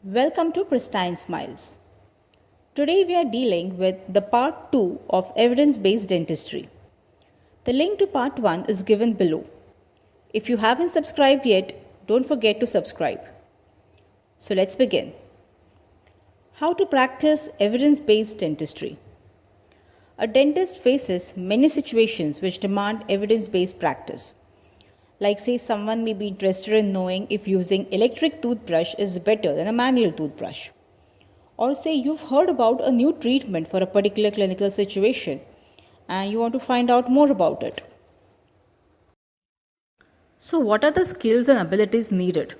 Welcome to Pristine Smiles. Today we are dealing with the part 2 of evidence-based dentistry. The link to part 1 is given below. If you haven't subscribed yet, don't forget to subscribe. So let's begin. How to practice evidence-based dentistry. A dentist faces many situations which demand evidence-based practice. Like say someone may be interested in knowing if using electric toothbrush is better than a manual toothbrush. Or say you've heard about a new treatment for a particular clinical situation and you want to find out more about it. So, what are the skills and abilities needed?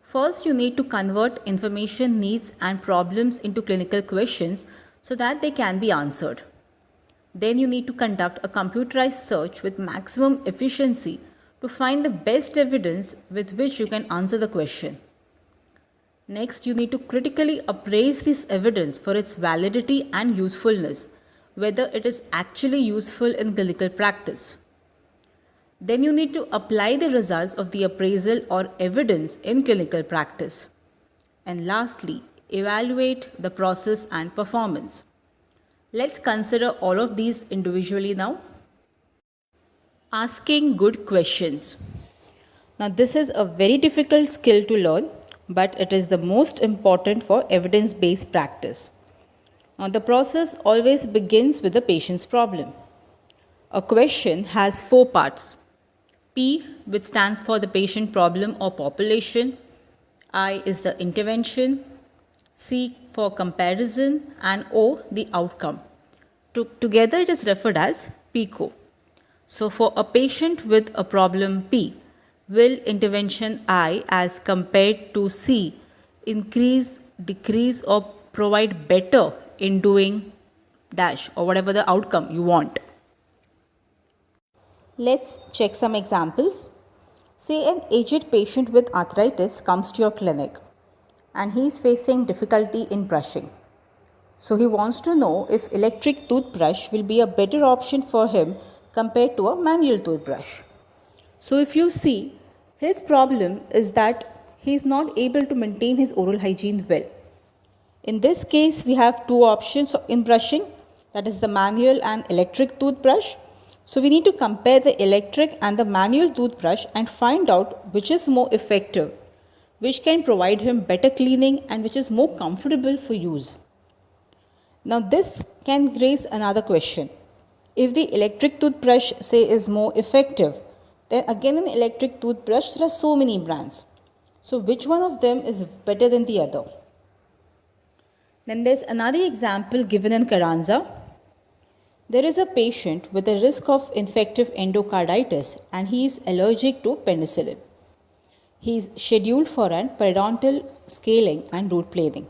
First, you need to convert information, needs, and problems into clinical questions so that they can be answered. Then, you need to conduct a computerized search with maximum efficiency to find the best evidence with which you can answer the question. Next, you need to critically appraise this evidence for its validity and usefulness, whether it is actually useful in clinical practice. Then you need to apply the results of the appraisal or evidence in clinical practice. And lastly, evaluate the process and performance. Let's consider all of these individually now. Asking good questions. Now, this is a very difficult skill to learn, but it is the most important for evidence-based practice. Now, the process always begins with the patient's problem. A question has 4 parts. P, which stands for the patient problem or population. I is the intervention. C for comparison, and O the outcome. Together it is referred as PICO. So for a patient with a problem P, will intervention I as compared to C increase, decrease, or provide better in doing dash or whatever the outcome you want? Let's check some examples. Say an aged patient with arthritis comes to your clinic and he is facing difficulty in brushing. So he wants to know if electric toothbrush will be a better option for him compared to a manual toothbrush. So if you see, his problem is that he is not able to maintain his oral hygiene well. In this case, we have 2 options in brushing, that is the manual and electric toothbrush. So we need to compare the electric and the manual toothbrush and find out which is more effective, which can provide him better cleaning and which is more comfortable for use. Now this can raise another question. If the electric toothbrush say is more effective, then again in electric toothbrush there are so many brands. So which one of them is better than the other? Then there's another example given in Carranza. There is a patient with a risk of infective endocarditis and he is allergic to penicillin. He is scheduled for an periodontal scaling and root planing.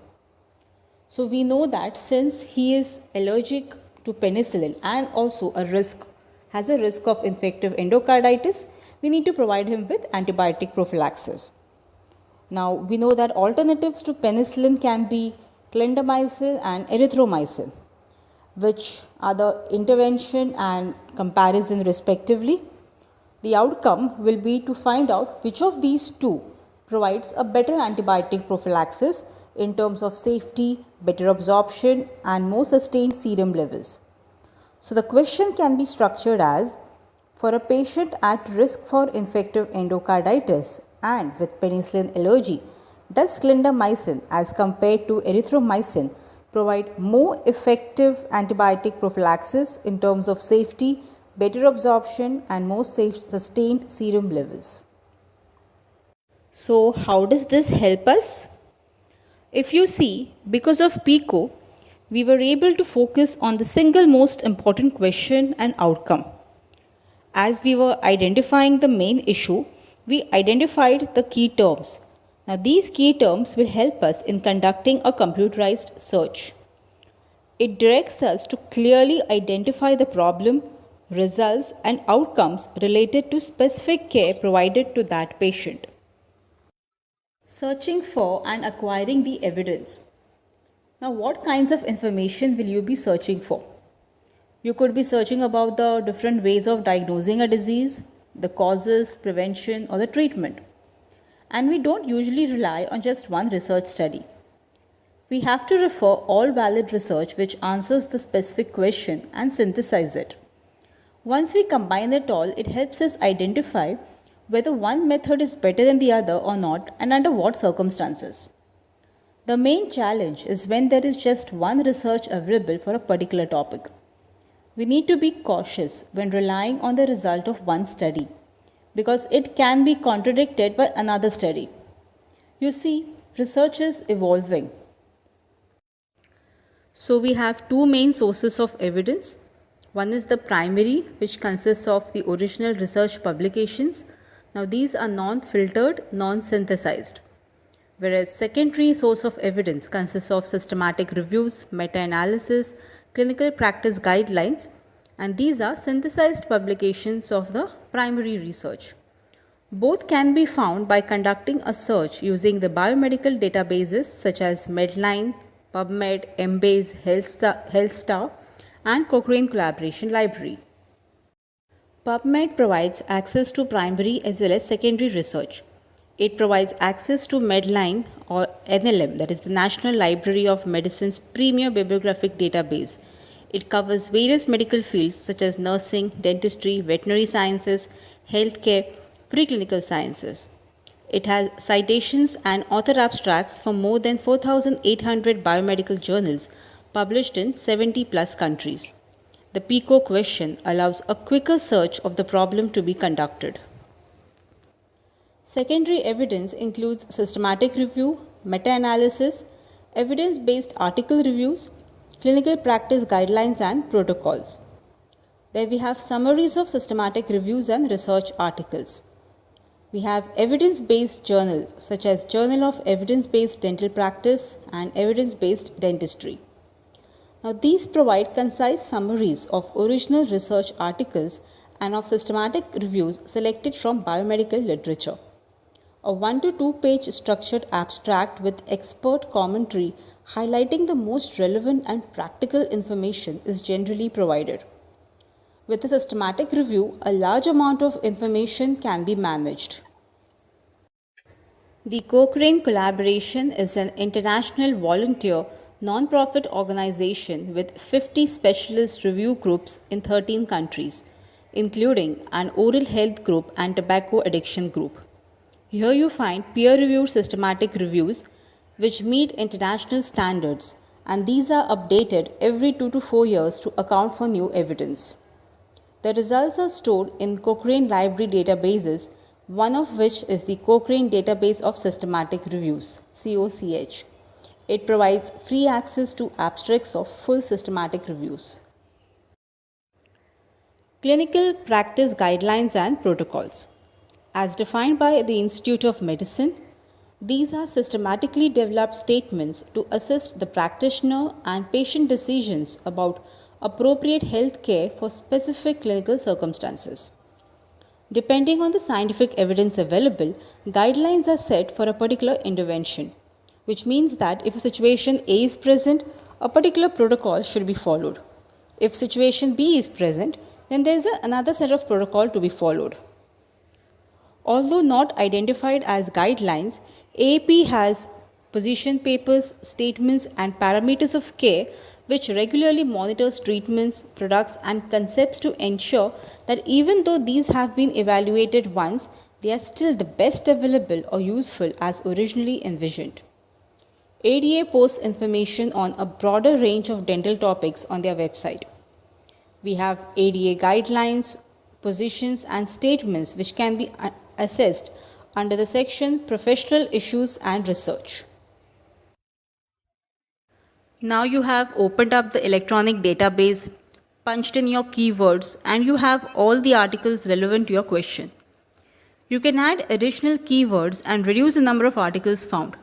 So we know that since he is allergic to penicillin and also has a risk of infective endocarditis, we need to provide him with antibiotic prophylaxis. Now we know that alternatives to penicillin can be clindamycin and erythromycin, which are the intervention and comparison respectively. The outcome will be to find out which of these two provides a better antibiotic prophylaxis in terms of safety, better absorption, and more sustained serum levels. So the question can be structured as, for a patient at risk for infective endocarditis and with penicillin allergy, does clindamycin as compared to erythromycin provide more effective antibiotic prophylaxis in terms of safety, better absorption, and more sustained serum levels? So how does this help us? If you see, because of PICO, we were able to focus on the single most important question and outcome. As we were identifying the main issue, we identified the key terms. Now these key terms will help us in conducting a computerized search. It directs us to clearly identify the problem, results, and outcomes related to specific care provided to that patient. Searching for and acquiring the evidence. Now, what kinds of information will you be searching for? You could be searching about the different ways of diagnosing a disease, the causes, prevention, or the treatment. and we don't usually rely on just one research study. We have to refer all valid research which answers the specific question and synthesize it. Once we combine it all, it helps us identify whether one method is better than the other or not and under what circumstances. The main challenge is when there is just one research available for a particular topic. We need to be cautious when relying on the result of one study because it can be contradicted by another study. You see, research is evolving. So we have two main sources of evidence. One is the primary, which consists of the original research publications. Now these are non-filtered, non-synthesized. Whereas secondary source of evidence consists of systematic reviews, meta-analysis, clinical practice guidelines, and these are synthesized publications of the primary research. Both can be found by conducting a search using the biomedical databases such as Medline, PubMed, Embase, HealthStar, and Cochrane Collaboration Library. PubMed provides access to primary as well as secondary research. It provides access to Medline or NLM, that is the National Library of Medicine's premier bibliographic database. It covers various medical fields such as nursing, dentistry, veterinary sciences, healthcare, preclinical sciences. It has citations and author abstracts from more than 4,800 biomedical journals published in 70 plus countries. The PICO question allows a quicker search of the problem to be conducted. Secondary evidence includes systematic review, meta-analysis, evidence-based article reviews, clinical practice guidelines and protocols. Then we have summaries of systematic reviews and research articles. We have evidence-based journals such as Journal of Evidence-Based Dental Practice and Evidence-Based Dentistry. Now these provide concise summaries of original research articles and of systematic reviews selected from biomedical literature. A 1 to 2 page structured abstract with expert commentary highlighting the most relevant and practical information is generally provided. With a systematic review, a large amount of information can be managed. The Cochrane Collaboration is an international volunteer non-profit organization with 50 specialist review groups in 13 countries, including an oral health group and tobacco addiction group. Here you find peer-reviewed systematic reviews which meet international standards, and these are updated every 2 to 4 years to account for new evidence. The results are stored in Cochrane Library databases, one of which is the Cochrane Database of Systematic Reviews, COCH. It provides free access to abstracts of full systematic reviews. Clinical practice guidelines and protocols. As defined by the Institute of Medicine, these are systematically developed statements to assist the practitioner and patient decisions about appropriate health care for specific clinical circumstances. Depending on the scientific evidence available, guidelines are set for a particular intervention, which means that if a situation A is present, a particular protocol should be followed. If situation B is present, then there is another set of protocol to be followed. Although not identified as guidelines, AAP has position papers, statements, and parameters of care which regularly monitors treatments, products, and concepts to ensure that even though these have been evaluated once, they are still the best available or useful as originally envisioned. ADA posts information on a broader range of dental topics on their website. We have ADA guidelines, positions, and statements which can be assessed under the section Professional Issues and Research. Now you have opened up the electronic database, punched in your keywords, and you have all the articles relevant to your question. You can add additional keywords and reduce the number of articles found.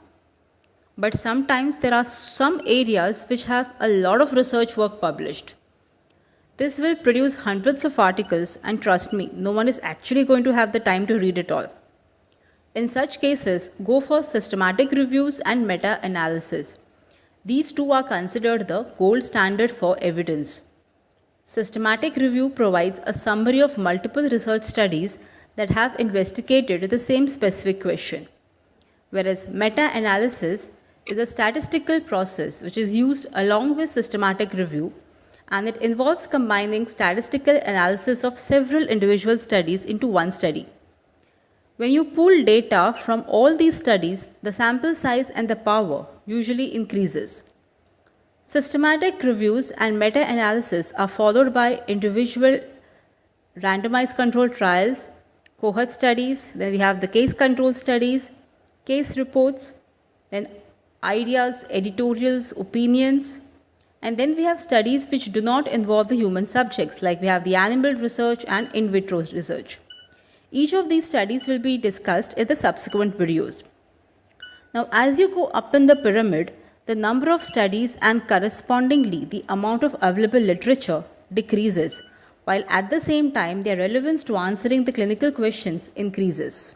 But sometimes there are some areas which have a lot of research work published. This will produce hundreds of articles, and trust me, no one is actually going to have the time to read it all. In such cases, go for systematic reviews and meta-analysis. These two are considered the gold standard for evidence. Systematic review provides a summary of multiple research studies that have investigated the same specific question. whereas meta-analysis is a statistical process which is used along with systematic review, and it involves combining statistical analysis of several individual studies into one study. When you pool data from all these studies, the sample size and the power usually increases. Systematic reviews and meta-analysis are followed by individual randomized control trials, cohort studies, then we have the case control studies, case reports, then ideas, editorials, opinions, and then we have studies which do not involve the human subjects, like we have the animal research and in vitro research. Each of these studies will be discussed in the subsequent videos. Now, as you go up in the pyramid, the number of studies and correspondingly the amount of available literature decreases, while at the same time their relevance to answering the clinical questions increases.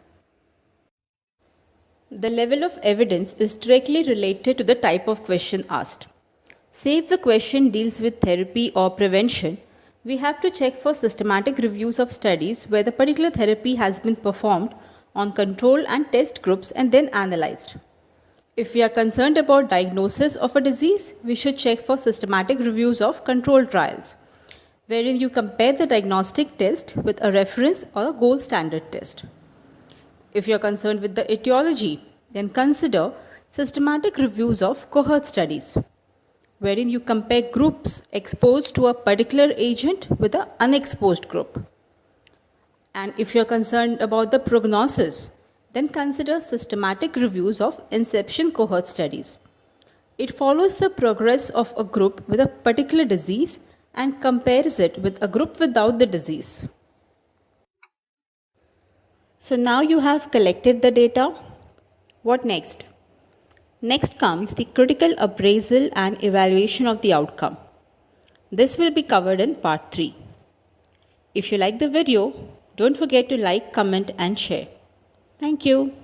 The level of evidence is directly related to the type of question asked. Say if the question deals with therapy or prevention, we have to check for systematic reviews of studies where the particular therapy has been performed on control and test groups and then analyzed. If we are concerned about diagnosis of a disease, we should check for systematic reviews of control trials, wherein you compare the diagnostic test with a reference or a gold standard test. If you are concerned with the etiology, then consider systematic reviews of cohort studies, wherein you compare groups exposed to a particular agent with an unexposed group. And if you are concerned about the prognosis, then consider systematic reviews of inception cohort studies. It follows the progress of a group with a particular disease and compares it with a group without the disease. So now you have collected the data. What next? Next comes the critical appraisal and evaluation of the outcome. This will be covered in part 3. If you like the video, don't forget to like, comment and share. Thank you.